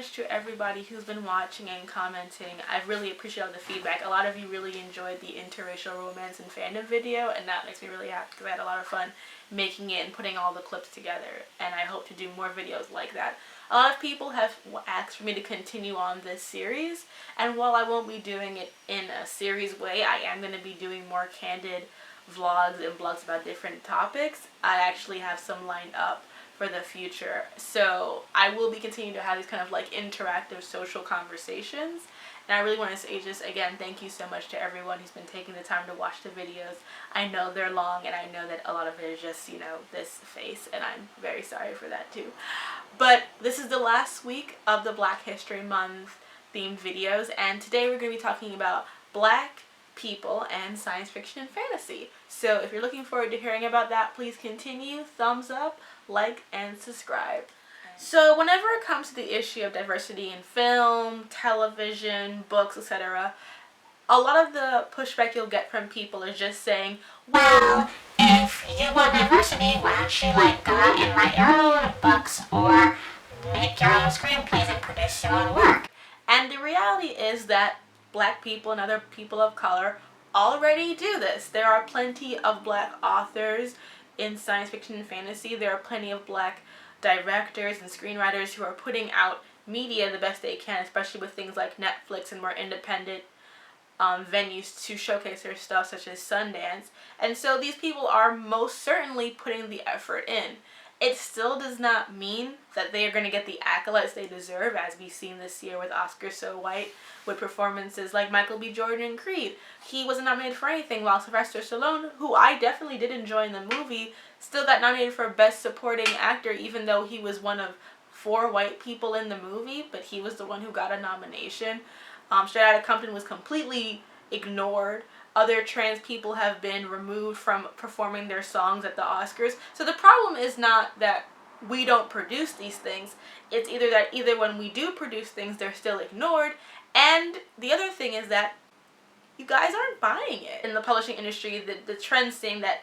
much to everybody who's been watching and commenting. I really appreciate all the feedback. A lot of you really enjoyed the interracial romance and fandom video, and that makes me really happy because I had a lot of fun making it and putting all the clips together, and I hope to do more videos like that. A lot of people have asked for me to continue on this series, and while I won't be doing it in a series way, I am going to be doing more candid vlogs and blogs about different topics. I actually have some lined up for the future, so I will be continuing to have these kind of like interactive social conversations. And I really want to say just again, thank you so much to everyone who's been taking the time to watch the videos. I know they're long, and I know that a lot of it is just, you know, this face, and I'm very sorry for that too. But this is the last week of the Black History Month themed videos, and today we're going to be talking about Black people and science fiction and fantasy. So if you're looking forward to hearing about that, please continue, thumbs up, like, and subscribe. So whenever it comes to the issue of diversity in film, television, books, etc., a lot of the pushback you'll get from people is just saying, well, if you want diversity, why don't you go out and write your own books or make your own screenplays and produce your own work? And the reality is that Black people and other people of color already do this. There are plenty of Black authors in science fiction and fantasy. There are plenty of Black directors and screenwriters who are putting out media the best they can, especially with things like Netflix and more independent venues to showcase their stuff, such as Sundance. And so these people are most certainly putting the effort in. It still does not mean that they are going to get the accolades they deserve, as we've seen this year with Oscar So White, with performances like Michael B. Jordan in Creed. He wasn't nominated for anything, while Sylvester Stallone, who I definitely did enjoy in the movie, still got nominated for Best Supporting Actor, even though he was one of 4 white people in the movie, but he was the one who got a nomination. Straight Outta Compton was completely ignored. Other trans people have been removed from performing their songs at the Oscars. So the problem is not that we don't produce these things. It's either that when we do produce things, they're still ignored. And the other thing is that you guys aren't buying it. In the publishing industry, the trend's saying that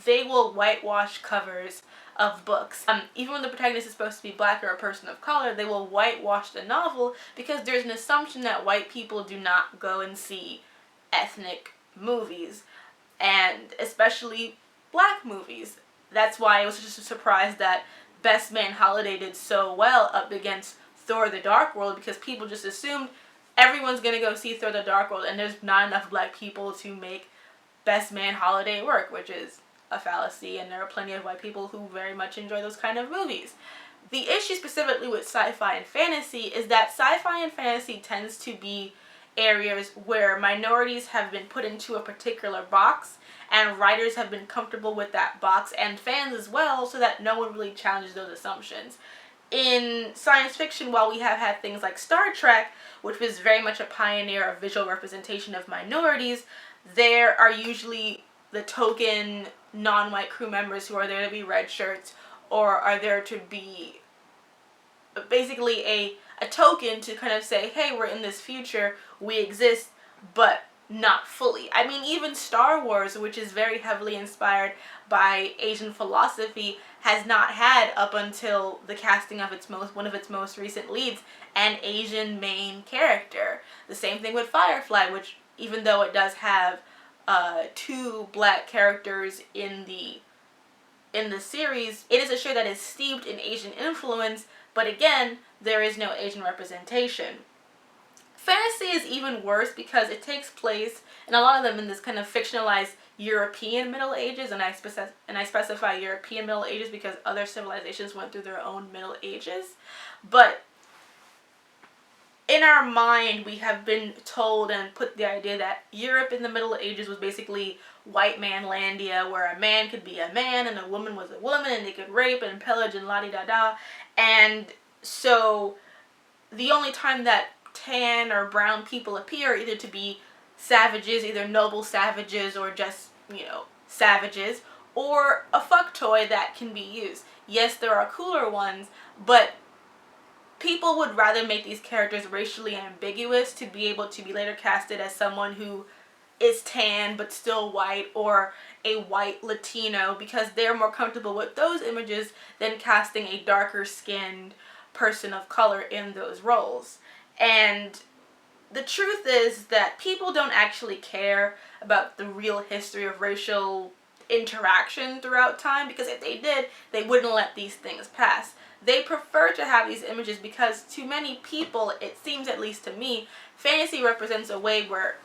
they will whitewash covers of books. Even when the protagonist is supposed to be Black or a person of color, they will whitewash the novel because there's an assumption that white people do not go and see ethnic movies, and especially Black movies. That's why it was just a surprise that Best Man Holiday did so well up against Thor the Dark World, because people just assumed everyone's gonna go see Thor the Dark World, and there's not enough Black people to make Best Man Holiday work, which is a fallacy, and there are plenty of white people who very much enjoy those kind of movies. The issue specifically with sci-fi and fantasy is that sci-fi and fantasy tends to be areas where minorities have been put into a particular box, and writers have been comfortable with that box, and fans as well, so that no one really challenges those assumptions. In science fiction, while we have had things like Star Trek, which was very much a pioneer of visual representation of minorities, there are usually the token non-white crew members who are there to be red shirts, or are there to be basically a token to kind of say, hey, we're in this future, we exist, but not fully. I mean, even Star Wars, which is very heavily inspired by Asian philosophy, has not had, up until the casting of one of its most recent leads, an Asian main character. The same thing with Firefly, which, even though it does have 2 Black characters in the series, it is a show that is steeped in Asian influence, but again, there is no Asian representation. Fantasy is even worse because it takes place, and a lot of them, in this kind of fictionalized European Middle Ages, and I specify European Middle Ages because other civilizations went through their own Middle Ages. But in our mind, we have been told and put the idea that Europe in the Middle Ages was basically white manlandia, where a man could be a man and a woman was a woman, and they could rape and pillage and la-di-da-da. And so the only time that tan or brown people appear either to be savages, either noble savages or just, you know, savages, or a fuck toy that can be used. Yes, there are cooler ones, but people would rather make these characters racially ambiguous to be able to be later casted as someone who is tan but still white, or a white Latino, because they're more comfortable with those images than casting a darker skinned person of color in those roles. And the truth is that people don't actually care about the real history of racial interaction throughout time, because if they did, they wouldn't let these things pass. They prefer to have these images because to many people, it seems, at least to me, fantasy represents a way where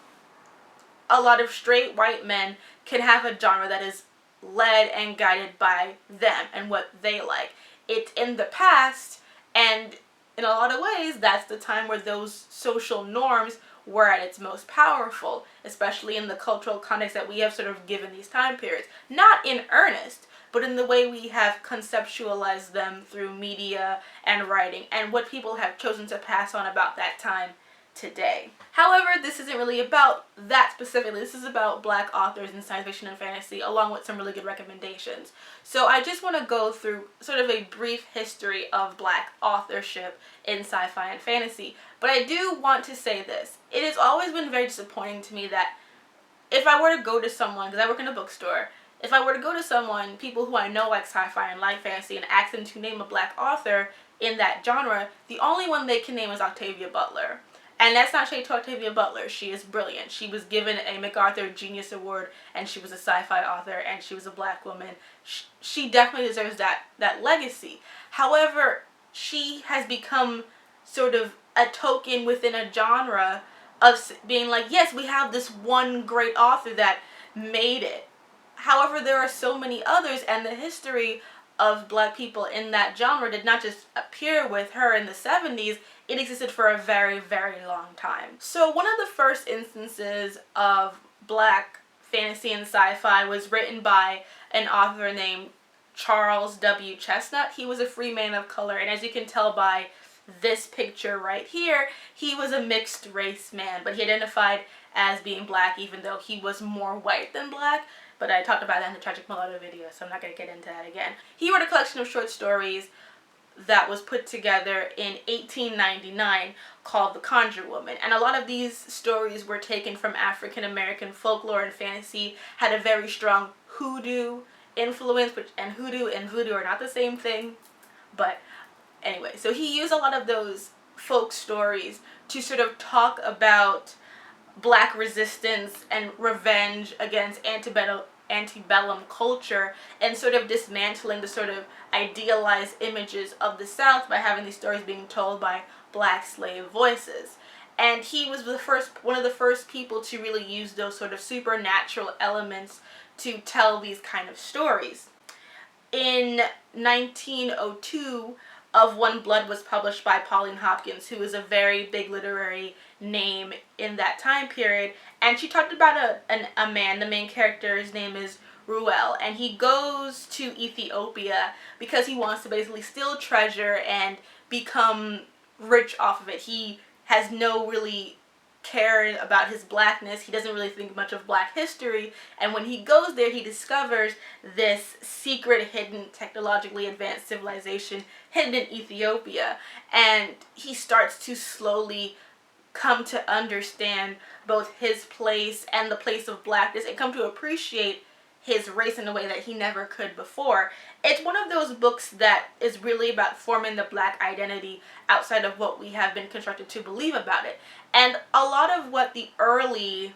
a lot of straight white men can have a genre that is led and guided by them and what they like. It's in the past, and in a lot of ways, that's the time where those social norms were at its most powerful, especially in the cultural context that we have sort of given these time periods. Not in earnest, but in the way we have conceptualized them through media and writing, and what people have chosen to pass on about that time today. However, this isn't really about that specifically. This is about Black authors in science fiction and fantasy, along with some really good recommendations. So I just want to go through sort of a brief history of Black authorship in sci-fi and fantasy. But I do want to say this. It has always been very disappointing to me that if I were to go to someone, because I work in a bookstore, if I were to go to someone, people who I know like sci-fi and like fantasy, and ask them to name a Black author in that genre, the only one they can name is Octavia Butler. And that's not shade to Octavia Butler. She is brilliant. She was given a MacArthur Genius Award, and she was a sci-fi author, and she was a Black woman. She definitely deserves that legacy. However, she has become sort of a token within a genre of being like, yes, we have this one great author that made it. However, there are so many others, and the history of Black people in that genre did not just appear with her in the 70s, it existed for a very, very long time. So one of the first instances of Black fantasy and sci-fi was written by an author named Charles W. Chestnut. He was a free man of color, and as you can tell by this picture right here, he was a mixed race man, but he identified as being Black even though he was more white than Black. But I talked about that in the Tragic Mulatto video, so I'm not going to get into that again. He wrote a collection of short stories that was put together in 1899 called The Conjure Woman. And a lot of these stories were taken from African American folklore and fantasy, had a very strong hoodoo influence, and hoodoo and voodoo are not the same thing. But anyway, so he used a lot of those folk stories to sort of talk about Black resistance and revenge against antebellum culture, and sort of dismantling the sort of idealized images of the South by having these stories being told by Black slave voices. And he was one of the first people to really use those sort of supernatural elements to tell these kind of stories. In 1902, Of One Blood was published by Pauline Hopkins, who is a very big literary name in that time period, and she talked about a man. The main character's name is Ruel, and he goes to Ethiopia because he wants to basically steal treasure and become rich off of it. He has no really care about his Blackness. He doesn't really think much of Black history, and when he goes there, he discovers this secret, hidden, technologically advanced civilization hidden in Ethiopia, and he starts to slowly come to understand both his place and the place of Blackness, and come to appreciate his race in a way that he never could before. It's one of those books that is really about forming the Black identity outside of what we have been constructed to believe about it. And a lot of what the early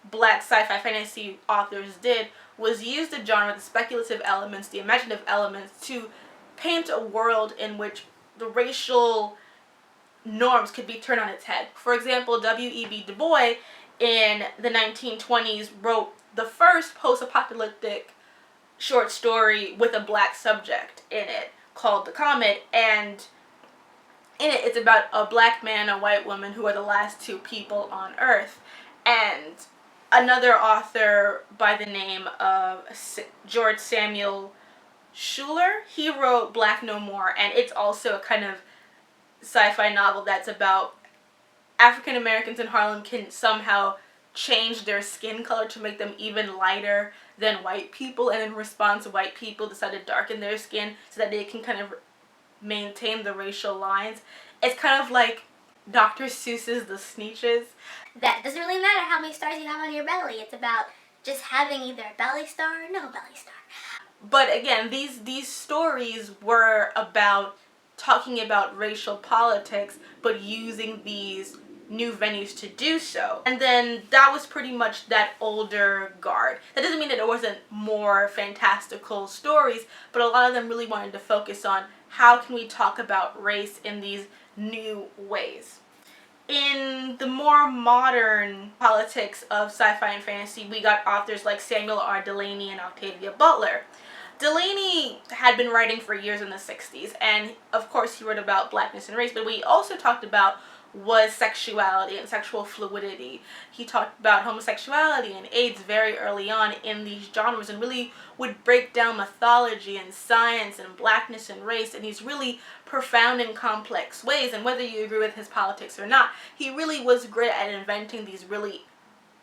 Black sci-fi fantasy authors did was use the genre, the speculative elements, the imaginative elements, to paint a world in which the racial norms could be turned on its head. For example, W.E.B. Du Bois in the 1920s wrote the first post-apocalyptic short story with a Black subject in it called The Comet, and in it it's about a Black man and a white woman who are the last two people on Earth. And another author by the name of George Samuel Schuler, he wrote Black No More, and it's also a kind of sci-fi novel that's about African Americans in Harlem can somehow change their skin color to make them even lighter than white people, and in response, white people decide to darken their skin so that they can kind of maintain the racial lines. It's kind of like Dr. Seuss's The Sneetches. That doesn't really matter how many stars you have on your belly. It's about just having either a belly star or no belly star. But again, these stories were about talking about racial politics, but using these new venues to do so. And then that was pretty much that older guard. That doesn't mean that there wasn't more fantastical stories, but a lot of them really wanted to focus on how can we talk about race in these new ways. In the more modern politics of sci-fi and fantasy, we got authors like Samuel R. Delany and Octavia Butler. Delany had been writing for years in the 60s, and of course he wrote about blackness and race, but what he also talked about was sexuality and sexual fluidity. He talked about homosexuality and AIDS very early on in these genres, and really would break down mythology and science and blackness and race in these really profound and complex ways. And whether you agree with his politics or not, he really was great at inventing these really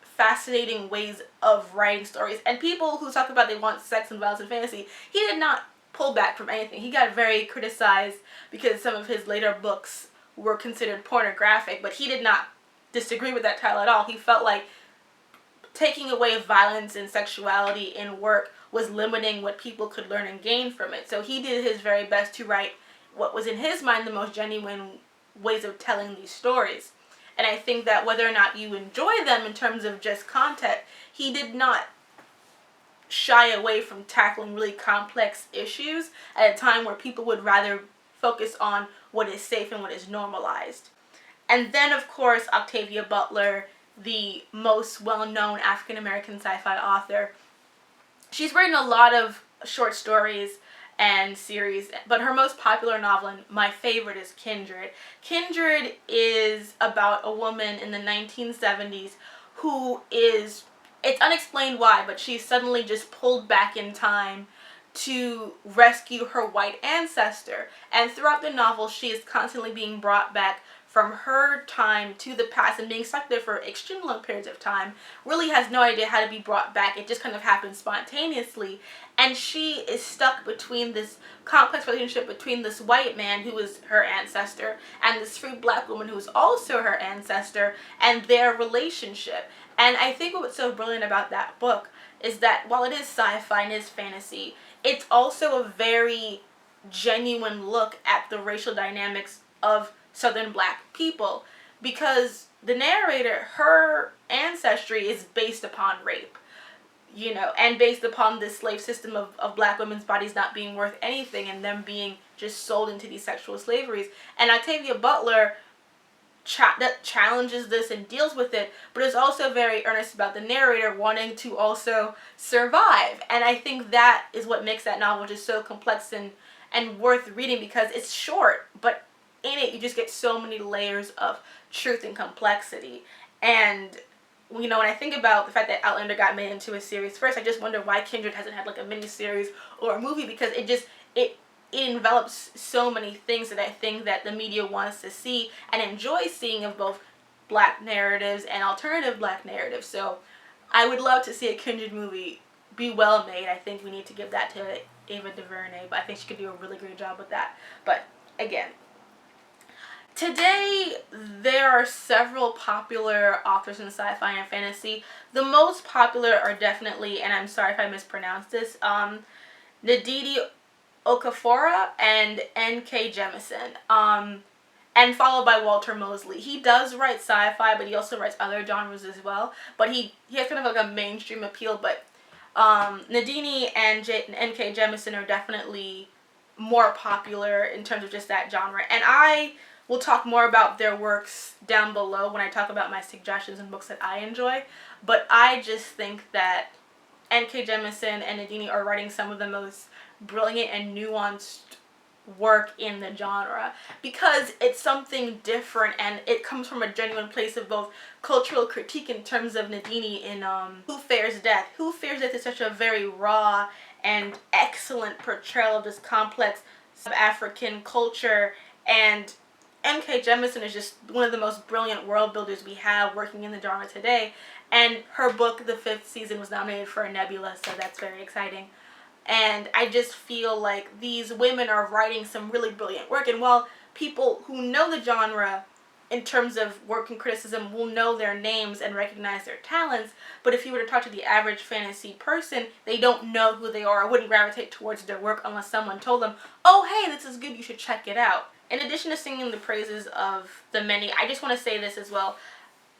fascinating ways of writing stories. And people who talk about they want sex and violence and fantasy, he did not pull back from anything. He got very criticized because some of his later books were considered pornographic, but he did not disagree with that title at all. He felt like taking away violence and sexuality in work was limiting what people could learn and gain from it. So he did his very best to write what was in his mind the most genuine ways of telling these stories. And I think that whether or not you enjoy them in terms of just content, he did not shy away from tackling really complex issues at a time where people would rather focus on what is safe and what is normalized. And then, of course, Octavia Butler, the most well-known African-American sci-fi author. She's written a lot of short stories and series, but her most popular novel, and my favorite, is Kindred. Kindred is about a woman in the 1970s who is, it's unexplained why, but she's suddenly just pulled back in time to rescue her white ancestor. And throughout the novel, she is constantly being brought back from her time to the past and being stuck there for extremely long periods of time. Really has no idea how to be brought back. It just kind of happens spontaneously. And she is stuck between this complex relationship between this white man who is her ancestor and this free black woman who is also her ancestor, and their relationship. And I think what's so brilliant about that book is that while it is sci-fi and is fantasy, it's also a very genuine look at the racial dynamics of Southern black people, because the narrator, her ancestry is based upon rape, you know, and based upon this slave system of black women's bodies not being worth anything and them being just sold into these sexual slaveries. And Octavia Butler challenges this and deals with it, but is also very earnest about the narrator wanting to also survive. And I think that is what makes that novel just so complex and worth reading, because it's short, but in it you just get so many layers of truth and complexity. And you know, when I think about the fact that Outlander got made into a series first, I just wonder why Kindred hasn't had like a mini-series or a movie, because it envelops so many things that I think that the media wants to see and enjoy seeing of both black narratives and alternative black narratives. So I would love to see a Kindred movie be well made. I think we need to give that to Ava DuVernay, but I think she could do a really great job with that. But again, today there are several popular authors in sci-fi and fantasy. The most popular are definitely, and I'm sorry if I mispronounced this, Nnedi, Okorafor, and N.K. Jemisin, and followed by Walter Mosley. He does write sci-fi, but he also writes other genres as well. But he has kind of like a mainstream appeal. But Nnedi and N.K. Jemisin are definitely more popular in terms of just that genre. And I will talk more about their works down below when I talk about my suggestions and books that I enjoy. But I just think that N.K. Jemisin and Nnedi are writing some of the most brilliant and nuanced work in the genre, because it's something different and it comes from a genuine place of both cultural critique in terms of Nnedi in Who Fears Death. Who Fears Death is such a very raw and excellent portrayal of this complex African culture, and N.K. Jemisin is just one of the most brilliant world builders we have working in the genre today, and her book, the 5th season, was nominated for a Nebula, so that's very exciting. And I just feel like these women are writing some really brilliant work, and while people who know the genre in terms of working criticism, will know their names and recognize their talents. But if you were to talk to the average fantasy person, they don't know who they are or wouldn't gravitate towards their work unless someone told them, oh, hey, this is good, you should check it out. In addition to singing the praises of the many, I just want to say this as well.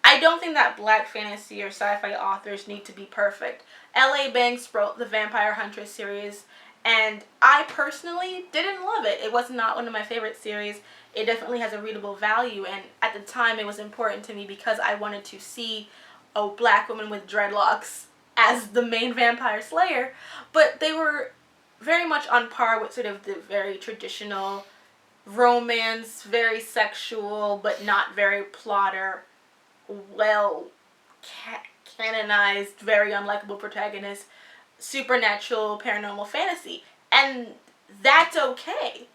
I don't think that black fantasy or sci-fi authors need to be perfect. L.A. Banks wrote the Vampire Huntress series, and I personally didn't love it. It was not one of my favorite series. It definitely has a readable value, and at the time it was important to me because I wanted to see a black woman with dreadlocks as the main vampire slayer, but they were very much on par with sort of the very traditional romance, very sexual, but not very plotter, well canonized, very unlikable protagonist, supernatural, paranormal fantasy. And that's okay.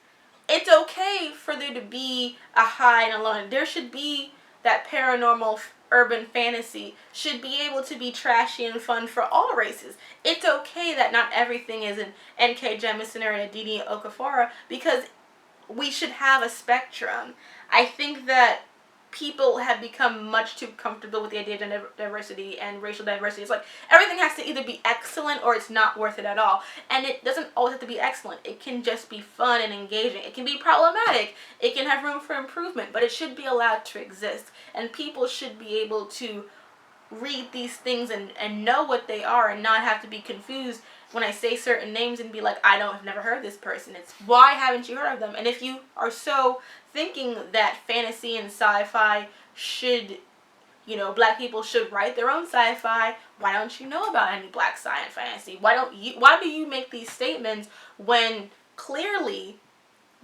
It's okay for there to be a high and a low. There should be that paranormal urban fantasy should be able to be trashy and fun for all races. It's okay that not everything is an N.K. Jemisin or an Nnedi Okorafor, because we should have a spectrum. I think that people have become much too comfortable with the idea of gender diversity and racial diversity. It's like everything has to either be excellent or it's not worth it at all. And it doesn't always have to be excellent. It can just be fun and engaging. It can be problematic. It can have room for improvement, but it should be allowed to exist. And people should be able to read these things and know what they are and not have to be confused when I say certain names and be like, I've never heard of this person. It's, why haven't you heard of them? And if you are so thinking that fantasy and sci-fi should, black people should write their own sci-fi, why don't you know about any black sci and fantasy? Why do you make these statements when clearly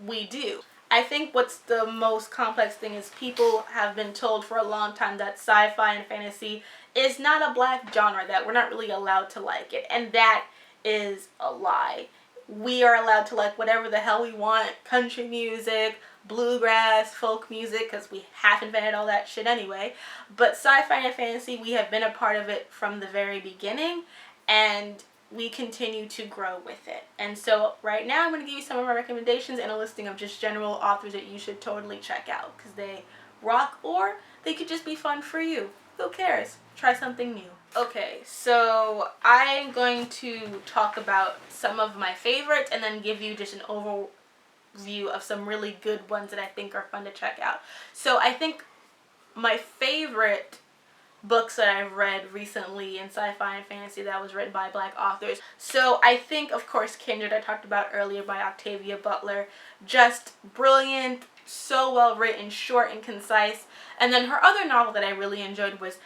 we do? I think what's the most complex thing is people have been told for a long time that sci-fi and fantasy is not a black genre, that we're not really allowed to like it. And that is a lie. We are allowed to like whatever the hell we want. Country music, bluegrass, folk music, because we half invented all that shit anyway. But sci-fi and fantasy, we have been a part of it from the very beginning, and we continue to grow with it. And so right now I'm going to give you some of my recommendations and a listing of just general authors that you should totally check out because they rock, or they could just be fun for you. Who cares? Try something new. Okay, so I'm going to talk about some of my favorites and then give you just an overview of some really good ones that I think are fun to check out. So I think my favorite books that I've read recently in sci-fi and fantasy that was written by black authors. So I think, of course, Kindred, I talked about earlier, by Octavia Butler. Just brilliant, so well written, short and concise. And then her other novel that I really enjoyed was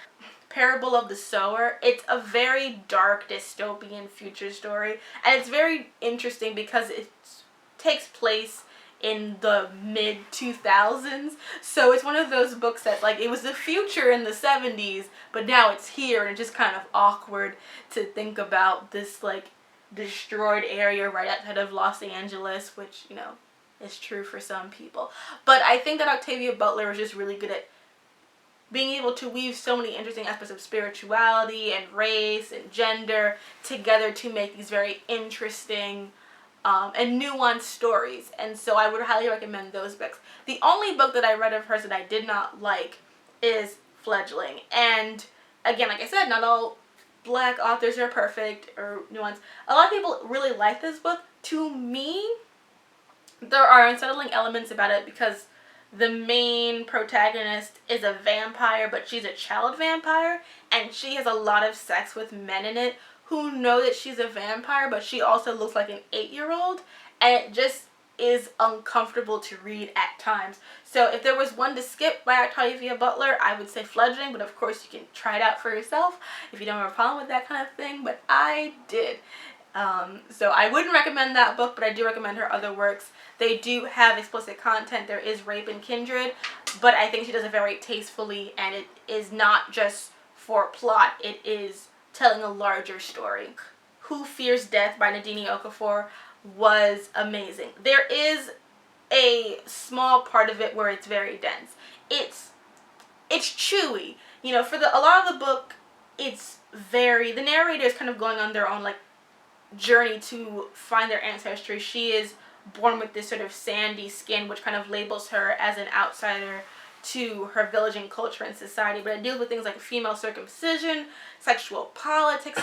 Parable of the Sower. It's a very dark dystopian future story, and it's very interesting because it takes place in the mid 2000s. So it's one of those books that, like, it was the future in the 70s, but now it's here, and it's just kind of awkward to think about this, like, destroyed area right outside of Los Angeles, which, is true for some people. But I think that Octavia Butler is just really good at being able to weave so many interesting aspects of spirituality and race and gender together to make these very interesting and nuanced stories. And so I would highly recommend those books. The only book that I read of hers that I did not like is Fledgling. And again, like I said, not all black authors are perfect or nuanced. A lot of people really like this book. To me, there are unsettling elements about it because the main protagonist is a vampire, but she's a child vampire, and she has a lot of sex with men in it who know that she's a vampire, but she also looks like an 8-year-old, and it just is uncomfortable to read at times. So if there was one to skip by Octavia Butler, I would say Fledgling, but of course you can try it out for yourself if you don't have a problem with that kind of thing, but I did. So I wouldn't recommend that book, but I do recommend her other works. They do have explicit content. There is rape in Kindred, but I think she does it very tastefully, and it is not just for plot. It is telling a larger story. Who Fears Death by Nnedi Okorafor was amazing. There is a small part of it where it's very dense. It's chewy. For a lot of the book, it's very, the narrator is kind of going on their own, like, journey to find their ancestry. She is born with this sort of sandy skin, which kind of labels her as an outsider to her village and culture and society, but it deals with things like female circumcision, sexual politics,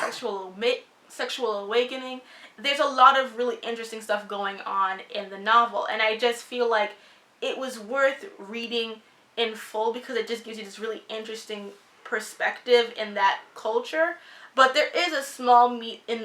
sexual awakening. There's a lot of really interesting stuff going on in the novel, and I just feel like it was worth reading in full because it just gives you this really interesting perspective in that culture. But there is a small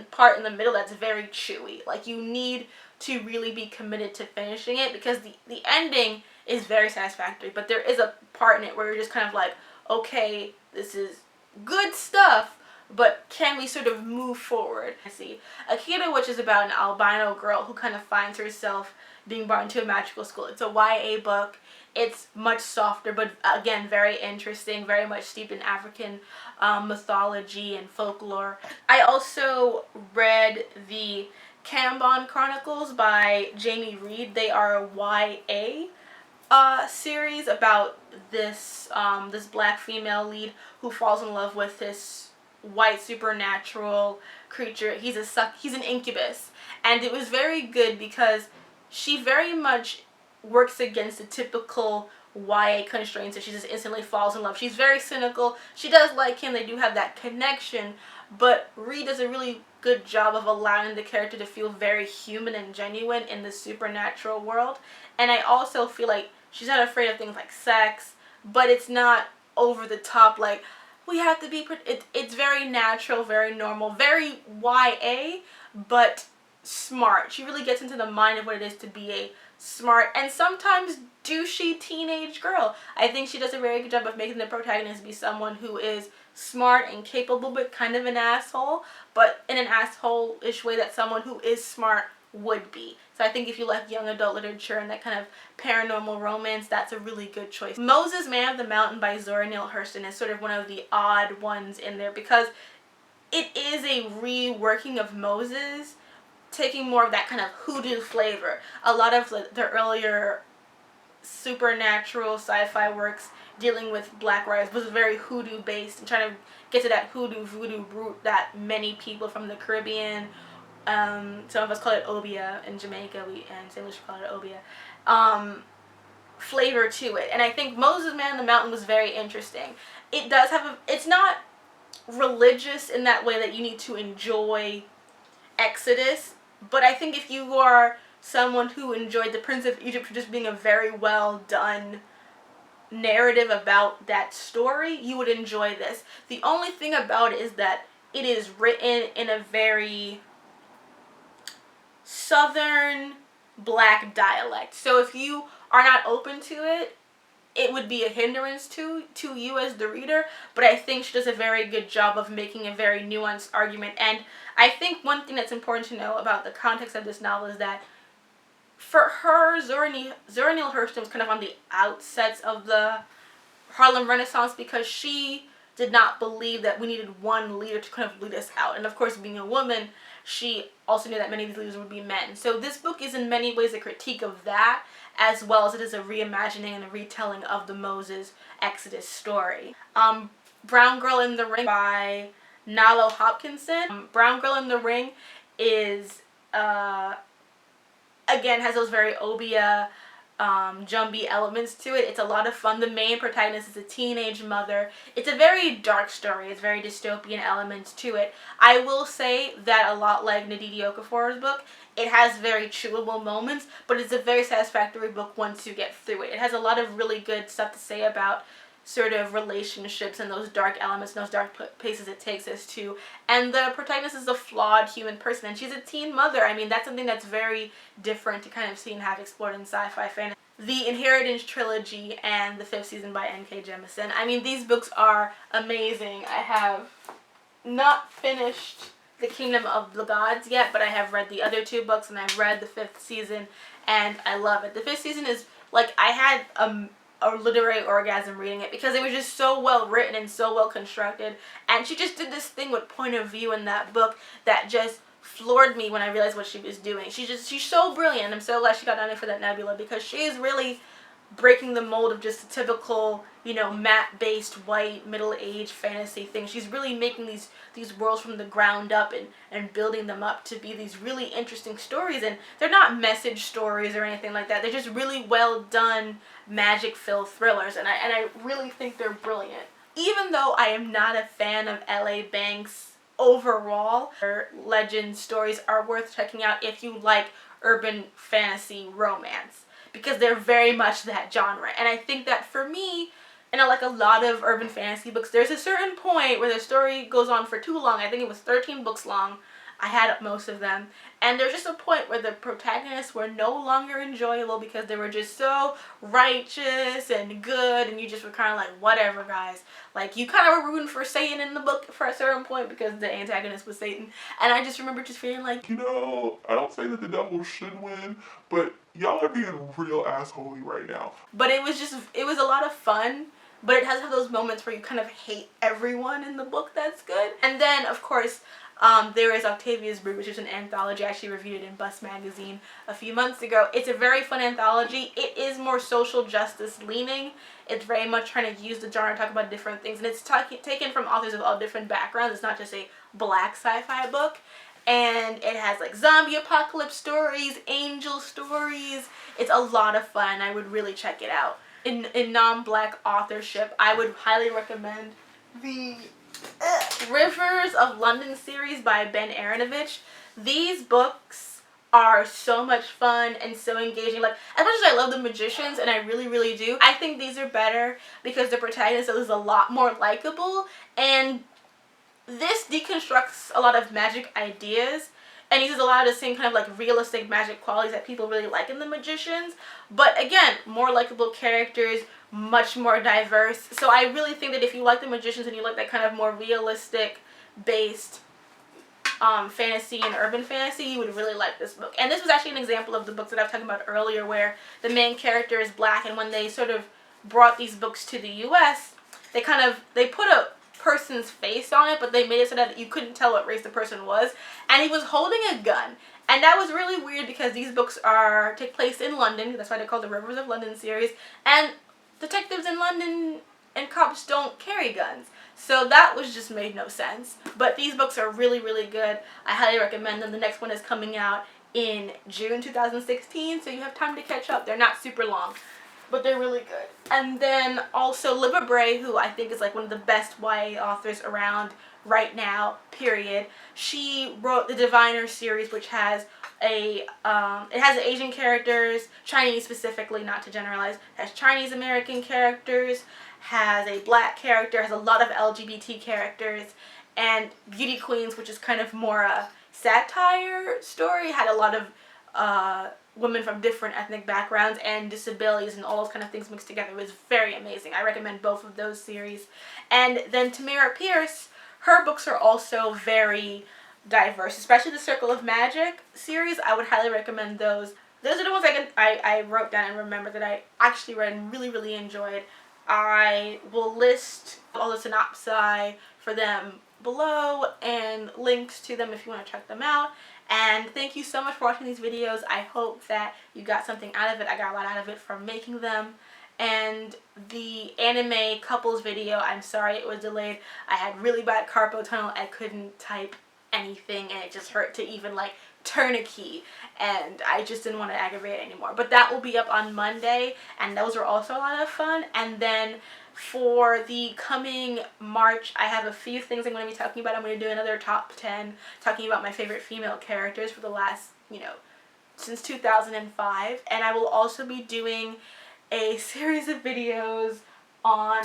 part in the middle that's very chewy. Like, you need to really be committed to finishing it because the ending is very satisfactory, but there is a part in it where you're just kind of like, okay, this is good stuff, but can we sort of move forward? I see Akita, which is about an albino girl who kind of finds herself being brought into a magical school. It's a YA book. It's much softer, but again, very interesting, very much steeped in African mythology and folklore. I also read the Cambon Chronicles by Jamie Reed. They are a YA series about this this black female lead who falls in love with this white supernatural creature. He's an incubus, and it was very good because she very much works against the typical YA constraints, so she just instantly falls in love. She's very cynical. She does like him. They do have that connection, but Reed does a really good job of allowing the character to feel very human and genuine in the supernatural world. And I also feel like she's not afraid of things like sex, but it's not over the top, like, we have to be, it's very natural, very normal, very YA, but smart. She really gets into the mind of what it is to be a smart and sometimes douchey teenage girl. I think she does a very good job of making the protagonist be someone who is smart and capable, but kind of an asshole, but in an asshole-ish way that someone who is smart would be. So I think if you like young adult literature and that kind of paranormal romance, that's a really good choice. Moses, Man of the Mountain by Zora Neale Hurston is sort of one of the odd ones in there because it is a reworking of Moses, taking more of that kind of hoodoo flavor. A lot of the earlier supernatural sci-fi works dealing with black rise was very hoodoo based and trying to get to that hoodoo voodoo root that many people from the Caribbean, some of us call it obia in Jamaica, and St. Lucia call it obia, flavor to it. And I think Moses, Man of the Mountain was very interesting. It does have it's not religious in that way that you need to enjoy Exodus, but I think if you are someone who enjoyed The Prince of Egypt for just being a very well done narrative about that story, you would enjoy this. The only thing about it is that it is written in a very southern black dialect. So if you are not open to it, it would be a hindrance to you as the reader, but I think she does a very good job of making a very nuanced argument. And I think one thing that's important to know about the context of this novel is that for her, Zora Neale Hurston was kind of on the outsets of the Harlem Renaissance because she did not believe that we needed one leader to kind of lead us out. And of course, being a woman, she also knew that many of these leaders would be men. So this book is in many ways a critique of that, as well as it is a reimagining and a retelling of the Moses Exodus story. Brown Girl in the Ring by Nalo Hopkinson. Brown Girl in the Ring is, again, has those very obia, Jumbie elements to it. It's a lot of fun. The main protagonist is a teenage mother. It's a very dark story. It's very dystopian elements to it. I will say that a lot like Nnedi Okorafor's book, it has very chewable moments, but it's a very satisfactory book once you get through it. It has a lot of really good stuff to say about sort of relationships and those dark elements and those dark places it takes us to. And the protagonist is a flawed human person, and she's a teen mother. I mean, that's something that's very different to kind of see and have explored in sci-fi fantasy. The Inheritance Trilogy and the 5th season by N.K. Jemisin. I mean, these books are amazing. I have not finished The Kingdom of the Gods yet, but I have read the other 2 books, and I've read the 5th season, and I love it. The 5th season is, like, I had a literary orgasm reading it because it was just so well written and so well constructed, and she just did this thing with point of view in that book that just floored me when I realized what she was doing. She's so brilliant. I'm so glad she got nominated for that Nebula because she is really breaking the mold of just a typical, you know, matte-based white middle-aged fantasy thing. She's really making these worlds from the ground up and building them up to be these really interesting stories. And they're not message stories or anything like that. They're just really well done magic-filled thrillers, and I really think they're brilliant. Even though I am not a fan of L.A. Banks overall, her legend stories are worth checking out if you like urban fantasy romance, because they're very much that genre. And I think that for me, and I like a lot of urban fantasy books, there's a certain point where the story goes on for too long. I think it was 13 books long. I had most of them. And there's just a point where the protagonists were no longer enjoyable because they were just so righteous and good, and you just were kind of like, whatever, guys. Like, you kind of were rooting for Satan in the book for a certain point because the antagonist was Satan. And I just remember just feeling like, you know, I don't say that the devil should win, but y'all are being real assholey right now. But it was a lot of fun. But it has to have those moments where you kind of hate everyone in the book that's good. And then, of course, there is Octavia's Brood, which is an anthology. I actually reviewed it in Bust magazine a few months ago. It's a very fun anthology. It is more social justice leaning. It's very much trying to use the genre to talk about different things. And it's taken from authors of all different backgrounds. It's not just a black sci-fi book. And it has like zombie apocalypse stories, angel stories. It's a lot of fun. I would really check it out. In non-black authorship, I would highly recommend the Rivers of London series by Ben Aronovich. These books are so much fun and so engaging. Like, as much as I love The Magicians, and I really, really do, I think these are better because the protagonist is a lot more likable, and this deconstructs a lot of magic ideas and uses a lot of the same kind of like realistic magic qualities that people really like in The Magicians. But again, more likable characters, much more diverse. So I really think that if you like The Magicians and you like that kind of more realistic based fantasy and urban fantasy, you would really like this book. And this was actually an example of the books that I was talking about earlier where the main character is black, and when they sort of brought these books to the US, they put a person's face on it, but they made it so that you couldn't tell what race the person was, and he was holding a gun. And that was really weird because these books take place in London. That's why they're called the Rivers of London series, and detectives in London and cops don't carry guns. So that just made no sense. But these books are really, really good. I highly recommend them. The next one is coming out in June 2016, so you have time to catch up. They're not super long, but they're really good. And then also Libba Bray, who I think is like one of the best YA authors around right now, period. She wrote the Diviner series, which has it has Asian characters, Chinese specifically, not to generalize, has Chinese American characters, has a black character, has a lot of LGBT characters, and Beauty Queens, which is kind of more a satire story, had a lot of women from different ethnic backgrounds and disabilities and all those kind of things mixed together. It was very amazing. I recommend both of those series. And then Tamara Pierce, her books are also very diverse, especially the Circle of Magic series. I would highly recommend those. Those are the ones I wrote down and remember that I actually read and really, really enjoyed. I will list all the synopsi for them below and links to them if you want to check them out. And thank you so much for watching these videos. I hope that you got something out of it. I got a lot out of it from making them. And the anime couples video, I'm sorry it was delayed. I had really bad carpal tunnel. I couldn't type anything and it just hurt to even like turn a key, and I just didn't want to aggravate it anymore. But that will be up on Monday, and those are also a lot of fun. And then for the coming March, I have a few things I'm going to be talking about. I'm going to do another top 10 talking about my favorite female characters for the last, since 2005. And I will also be doing a series of videos on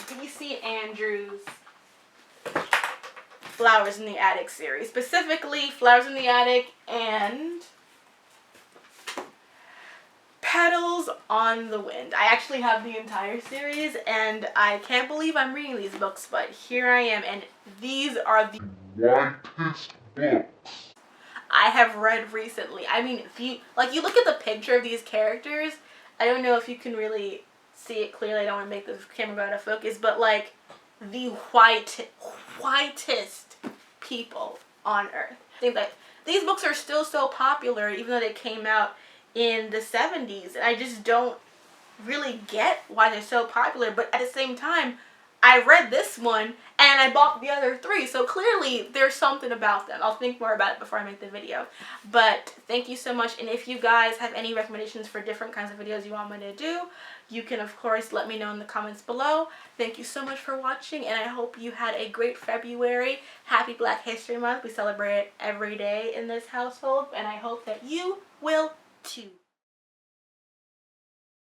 D.C. Andrews' Flowers in the Attic series. Specifically, Flowers in the Attic and Petals on the Wind. I actually have the entire series, and I can't believe I'm reading these books, but here I am, and these are the Whitest books I have read recently. I mean, if you look at the picture of these characters, I don't know if you can really see it clearly. I don't want to make the camera go out of focus, but like the whitest people on earth. I think that these books are still so popular even though they came out in the 70s, and I just don't really get why they're so popular, but at the same time, I read this one and I bought the other 3, so clearly there's something about them. I'll think more about it before I make the video. But thank you so much, and if you guys have any recommendations for different kinds of videos you want me to do, you can of course let me know in the comments below. Thank you so much for watching, and I hope you had a great February. Happy Black History Month. We celebrate it every day in this household, and I hope that you will too.